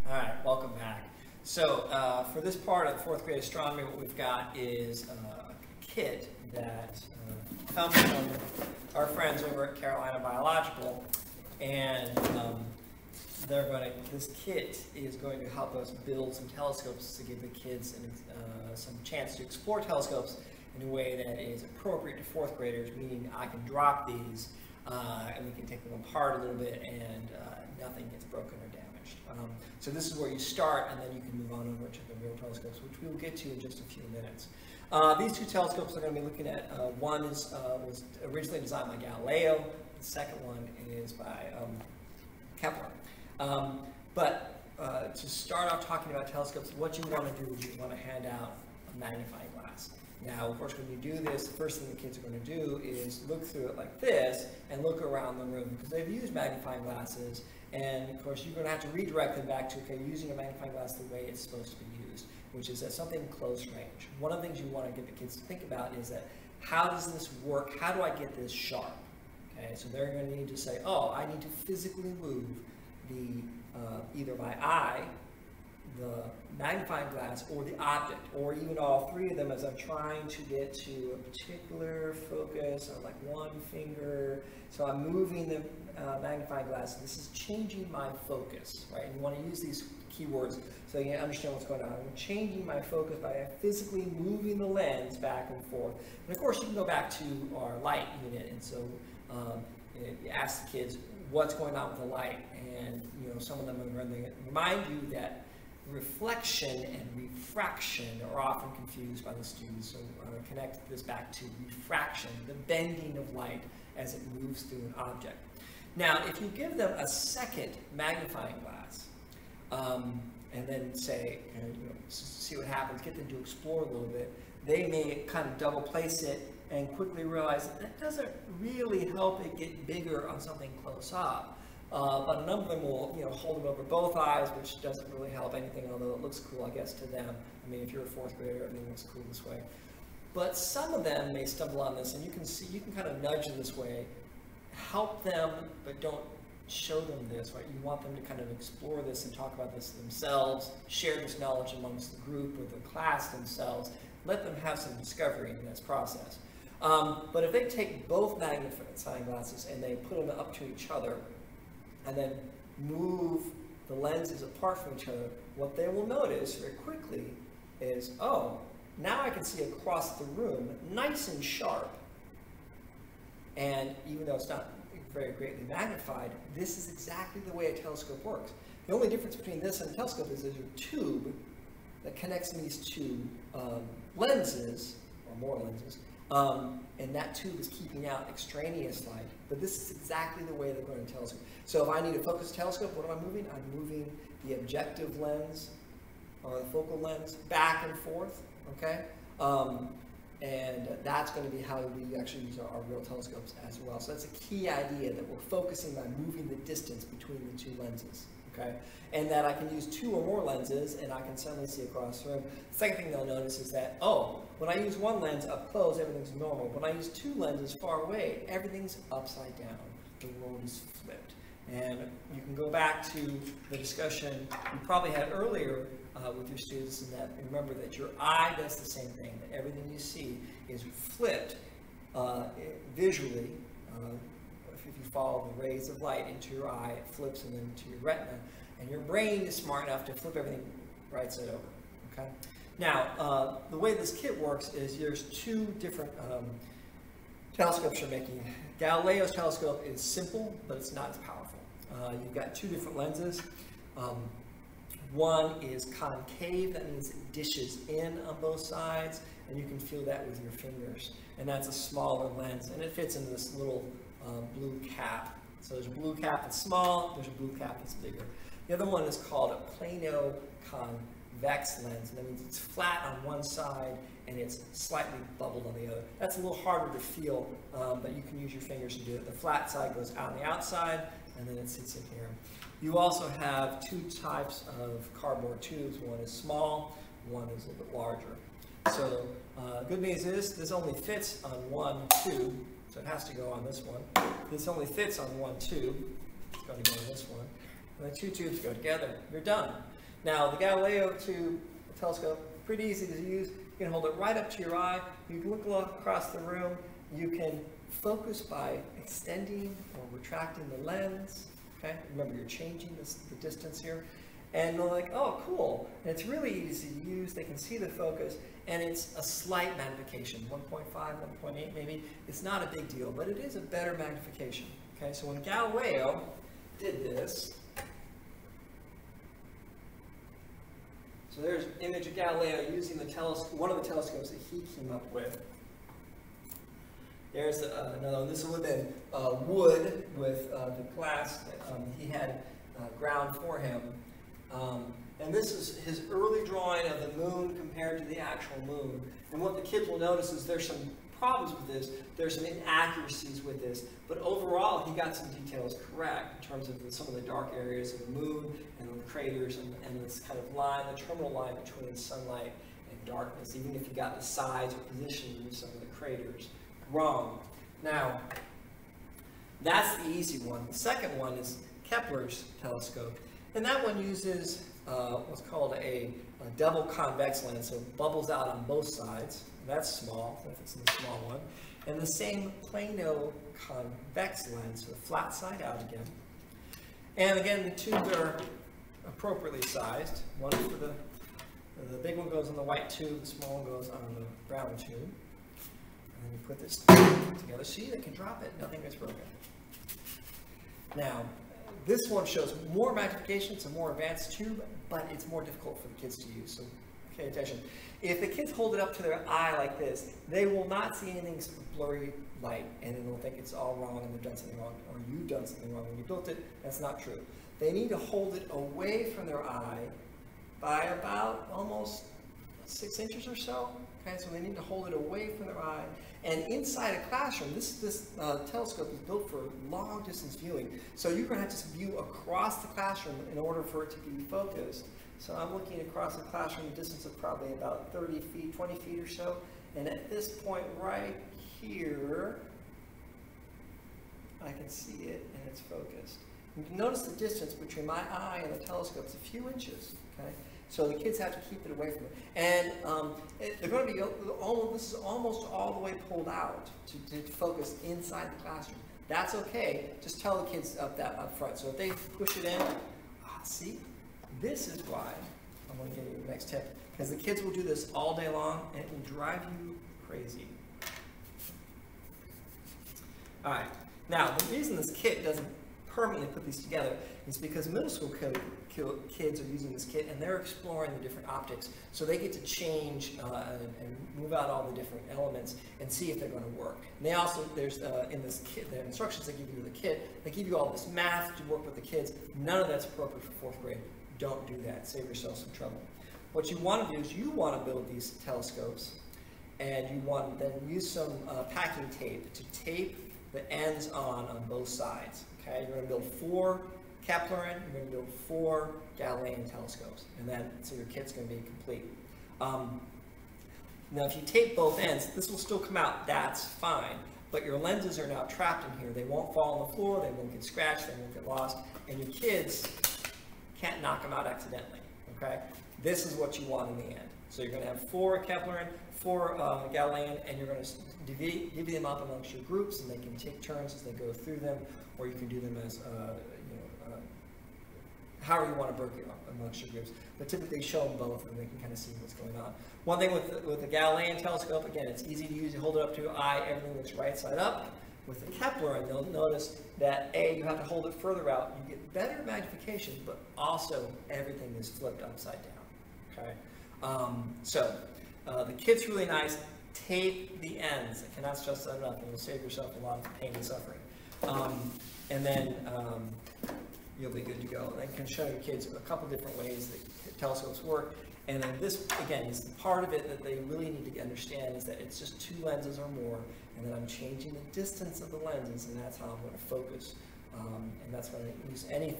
All right, welcome back. So for this part of fourth grade astronomy, what we've got is a kit that comes from our friends over at Carolina Biological, and this kit is going to help us build some telescopes to give the kids some chance to explore telescopes in a way that is appropriate to fourth graders, meaning I can drop these and we can take them apart a little bit and nothing gets broken or damaged. So this is where you start, and then you can move on over to the real telescopes, which we will get to in just a few minutes. These two telescopes we're going to be looking at, one was originally designed by Galileo, the second one is by Kepler. But to start off talking about telescopes, what you want to do is you want to hand out a magnifying glass. Now, of course, when you do this, the first thing the kids are going to do is look through it like this and look around the room, because they've used magnifying glasses, and of course, you're going to have to redirect them back to, okay, using a magnifying glass the way it's supposed to be used, which is at something close range. One of the things you want to get the kids to think about is that, how does this work? How do I get this sharp? Okay, so they're going to need to say, oh, I need to physically move the either my eye, the magnifying glass, or the object, or even all three of them as I'm trying to get to a particular focus on like one finger. So I'm moving the magnifying glass. This is changing my focus, right? And you want to use these keywords so you understand what's going on. I'm changing my focus by physically moving the lens back and forth. And of course, you can go back to our light unit, and so you ask the kids what's going on with the light, and some of them are going to remind you that reflection and refraction are often confused by the students. So connect this back to refraction, the bending of light as it moves through an object. Now, if you give them a second magnifying glass, and then say, see what happens, get them to explore a little bit, they may kind of double place it and quickly realize that doesn't really help it get bigger on something close up. But a number of them will, hold it over both eyes, which doesn't really help anything, although it looks cool, I guess, to them. I mean, if you're a fourth grader, everything looks cool this way. But some of them may stumble on this, and you can kind of nudge them this way, help them, but don't show them this, right? You want them to kind of explore this and talk about this themselves, share this knowledge amongst the group or the class themselves, let them have some discovery in this process. But if they take both magnifying glasses and they put them up to each other, and then move the lenses apart from each other, what they will notice very quickly is, oh, now I can see across the room nice and sharp. And even though it's not very greatly magnified, this is exactly the way a telescope works. The only difference between this and a telescope is there's a tube that connects these two lenses, or more lenses, and that tube is keeping out extraneous light. But this is exactly the way they're going to telescope. So if I need a focused telescope, what am I moving? I'm moving the objective lens, or the focal lens, back and forth, okay? And that's going to be how we actually use our real telescopes as well. So that's a key idea, that we're focusing on moving the distance between the two lenses, okay? And that I can use two or more lenses, and I can suddenly see across the room. The second thing they'll notice is that, oh, when I use one lens up close, everything's normal. When I use two lenses far away, everything's upside down. The world is flipped. And you can go back to the discussion you probably had earlier with your students, and that remember that your eye does the same thing, that everything you see is flipped visually. If you follow the rays of light into your eye, it flips and then to your retina, and your brain is smart enough to flip everything right side over, okay? Now, the way this kit works is there's two different telescopes you're making. Galileo's telescope is simple, but it's not as powerful. You've got two different lenses. One is concave, that means it dishes in on both sides, and you can feel that with your fingers. And that's a smaller lens, and it fits into this little blue cap. So there's a blue cap that's small, there's a blue cap that's bigger. The other one is called a Plano Convex lens, and that means it's flat on one side and it's slightly bubbled on the other. That's a little harder to feel, but you can use your fingers to do it. The flat side goes out on the outside, and then it sits in here. You also have two types of cardboard tubes. One is small, one is a little bit larger. So good news is this only fits on one tube, so it has to go on this one. This only fits on one tube. It's going to go on this one. And the two tubes go together. You're done. Now, the Galileo tube telescope, pretty easy to use. You can hold it right up to your eye. You can look across the room. You can focus by extending or retracting the lens. Okay, remember you're changing the distance here. And they're like, oh, cool. And it's really easy to use. They can see the focus. And it's a slight magnification, 1.5, 1.8 maybe. It's not a big deal, but it is a better magnification. Okay, so when Galileo did this, so there's an image of Galileo using the one of the telescopes that he came up with. There's another one. This would have been wood with the glass that he had ground for him. And this is his early drawing of the moon compared to the actual moon. And what the kids will notice is there's some problems with this. There's some inaccuracies with this. But overall, he got some details correct in terms of some of the dark areas of the moon and the craters and this kind of line, the terminal line between sunlight and darkness, even if you got the size or position of some of the craters wrong. Now, that's the easy one. The second one is Kepler's telescope. And that one uses what's called a double convex lens, so it bubbles out on both sides. That's small, if it's in the small one. And the same Plano convex lens, so flat side out again. And again, the tubes are appropriately sized. One for the big one goes on the white tube, the small one goes on the brown tube. And then you put this together. See, they can drop it, nothing gets broken. Now, this one shows more magnification, it's a more advanced tube, but it's more difficult for the kids to use, so pay attention. If the kids hold it up to their eye like this, they will not see anything blurry light, and they'll think it's all wrong and they've done something wrong, or you've done something wrong when you built it. That's not true. They need to hold it away from their eye by about almost 6 inches or so. Okay, so they need to hold it away from their eye. And inside a classroom, this telescope is built for long distance viewing. So you're going to have to view across the classroom in order for it to be focused. So I'm looking across the classroom, a distance of probably about 30 feet, 20 feet or so. And at this point right here, I can see it and it's focused. You can notice the distance between my eye and the telescope is a few inches. Okay? So the kids have to keep it away from it. And they're going to be, this is almost all the way pulled out to focus inside the classroom. That's okay. Just tell the kids up front. So if they push it in, see, this is why I'm going to give you the next tip. Because the kids will do this all day long and it will drive you crazy. All right. Now, the reason this kit doesn't permanently put these together is because middle school kids are using this kit and they're exploring the different optics, so they get to change and move out all the different elements and see if they're going to work. And they also, there's in this kit, the instructions they give you with the kit, they give you all this math to work with the kids. None of that's appropriate for 4th grade. Don't do that. Save yourself some trouble. What you want to do is you want to build these telescopes, and you want to then use some packing tape to tape the ends on both sides. Okay, you're going to build 4 Kepler, you're going to build 4 Galilean telescopes, and then so your kit's going to be complete. Now, if you tape both ends, this will still come out. That's fine, but your lenses are now trapped in here. They won't fall on the floor. They won't get scratched. They won't get lost, and your kids can't knock them out accidentally. Okay, this is what you want in the end. So you're going to have 4 Kepler, 4 Galilean, and you're going to divvy them up amongst your groups, and they can take turns as they go through them, or you can do them as however you want to break it up amongst your groups. But typically show them both and they can kind of see what's going on. One thing with the Galilean telescope, again, it's easy to use. You hold it up to your eye, everything looks right side up. With the Kepler, and you'll notice that you have to hold it further out. You get better magnification, but also everything is flipped upside down. Okay? The kit's really nice. Tape the ends. I cannot stress that enough, and you'll save yourself a lot of pain and suffering. And then you'll be good to go. And I can show your kids a couple different ways that telescopes work. And then this, again, is the part of it that they really need to understand is that it's just 2 lenses or more, and then I'm changing the distance of the lenses, and that's how I'm going to focus. And that's going to use any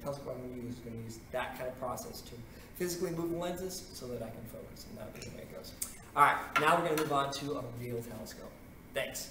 telescope I'm going to use is going to use that kind of process to physically move the lenses so that I can focus, and that'll be the way it goes. All right, now we're going to move on to a real telescope. Thanks.